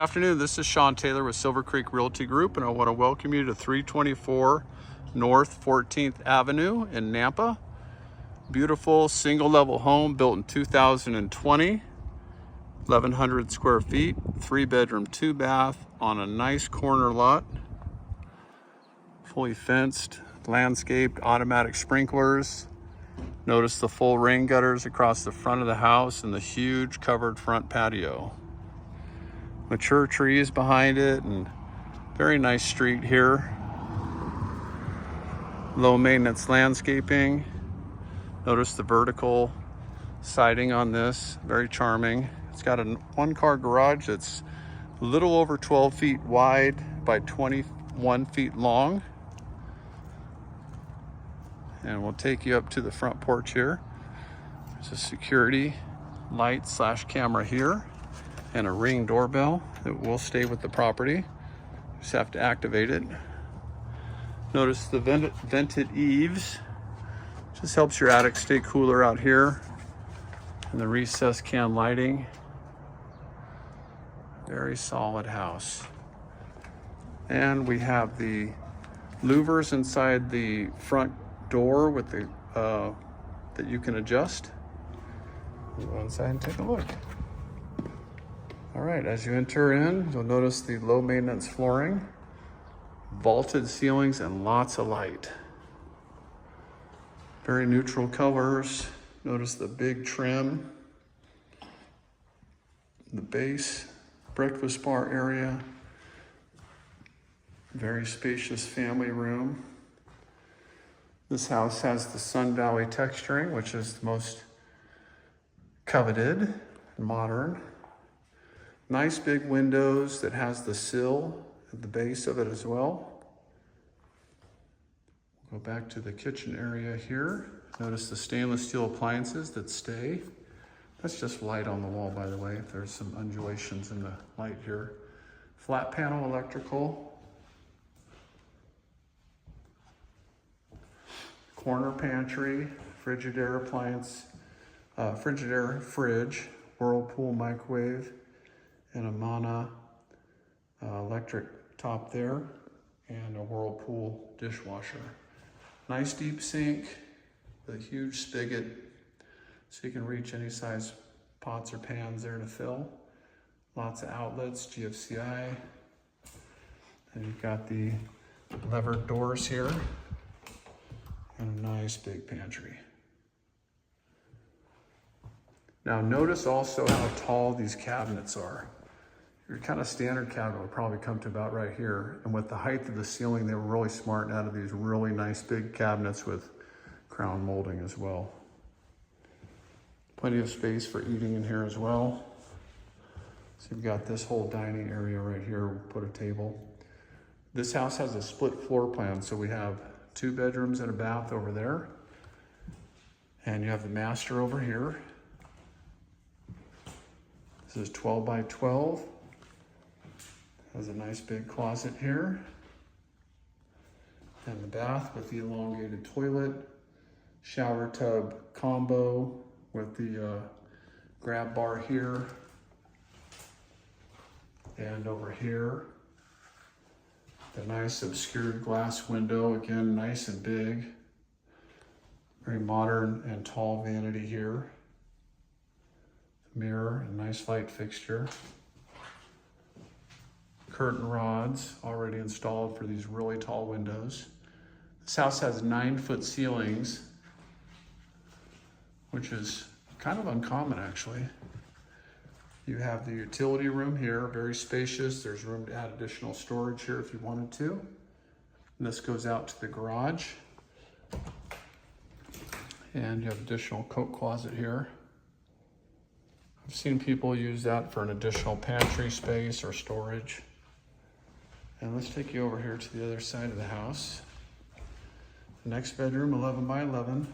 Afternoon, this is Sean Taylor with Silver Creek Realty Group, and I want to welcome you to 324 North 14th Avenue in Nampa. Beautiful single level home built in 2020, 1,100 square feet, 3-bedroom, 2-bath on a nice corner lot. Fully fenced, landscaped, automatic sprinklers. Notice the full rain gutters across the front of the house and the huge covered front patio. Mature trees behind it, and very nice street here. Low maintenance landscaping. Notice the vertical siding on this, very charming. It's got a 1-car garage that's a little over 12 feet wide by 21 feet long. And we'll take you up to the front porch here. There's a security light / camera here, and a Ring doorbell that will stay with the property. Just have to activate it. Notice the vented eaves. Just helps your attic stay cooler out here. And the recessed can lighting. Very solid house. And we have the louvers inside the front door with the that you can adjust. We'll go inside and take a look. All right, as you enter in, you'll notice the low maintenance flooring, vaulted ceilings, and lots of light. Very neutral colors. Notice the big trim, the base, breakfast bar area, very spacious family room. This house has the Sun Valley texturing, which is the most coveted and modern. Nice big windows that has the sill at the base of it as well. Go back to the kitchen area here. Notice the stainless steel appliances that stay. That's just light on the wall, by the way, if there's some undulations in the light here. Flat panel electrical. Corner pantry, Frigidaire appliance, Frigidaire fridge, Whirlpool microwave, and a Mana electric top there, and a Whirlpool dishwasher. Nice deep sink with a huge spigot, so you can reach any size pots or pans there to fill. Lots of outlets, GFCI. And you've got the levered doors here, and a nice big pantry. Now notice also how tall these cabinets are. Your kind of standard cabinet would probably come to about right here. And with the height of the ceiling, they were really smart and added these really nice big cabinets with crown molding as well. Plenty of space for eating in here as well. So you've got this whole dining area right here. We'll put a table. This house has a split floor plan, so we have 2 bedrooms and a bath over there. And you have the master over here. This is 12 by 12. Has a nice big closet here. And the bath with the elongated toilet, shower tub combo with the grab bar here. And over here, the nice obscured glass window, again, nice and big. Very modern and tall vanity here. Mirror and nice light fixture. Curtain rods already installed for these really tall windows. This house has 9-foot ceilings, which is kind of uncommon actually. You have the utility room here, very spacious. There's room to add additional storage here if you wanted to. And this goes out to the garage. And you have additional coat closet here. I've seen people use that for an additional pantry space or storage. And let's take you over here to the other side of the house. The next bedroom, 11 by 11.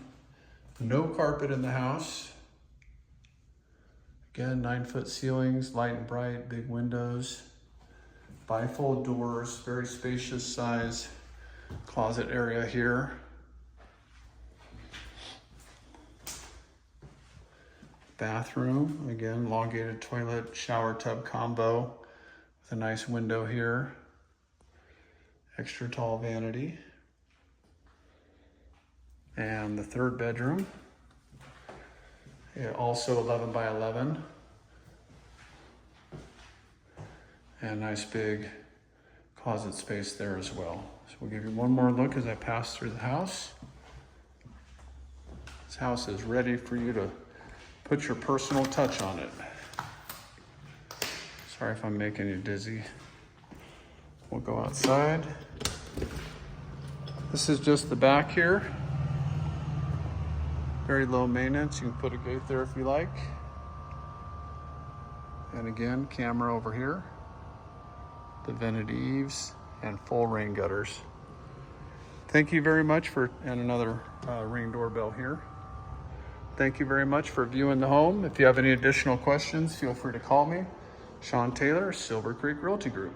No carpet in the house. Again, 9-foot ceilings, light and bright, big windows. Bifold doors, very spacious size closet area here. Bathroom, again, elongated toilet, shower tub combo. with a nice window here. Extra tall vanity. And the third bedroom, also 11 by 11. And nice big closet space there as well. So we'll give you one more look as I pass through the house. This house is ready for you to put your personal touch on it. Sorry if I'm making you dizzy. We'll go outside. This is just the back here. Very low maintenance. You can put a gate there if you like. And again, camera over here. The vanity eaves and full rain gutters. Thank you very much and another ring doorbell here. Thank you very much for viewing the home. If you have any additional questions, feel free to call me. Sean Taylor, Silver Creek Realty Group.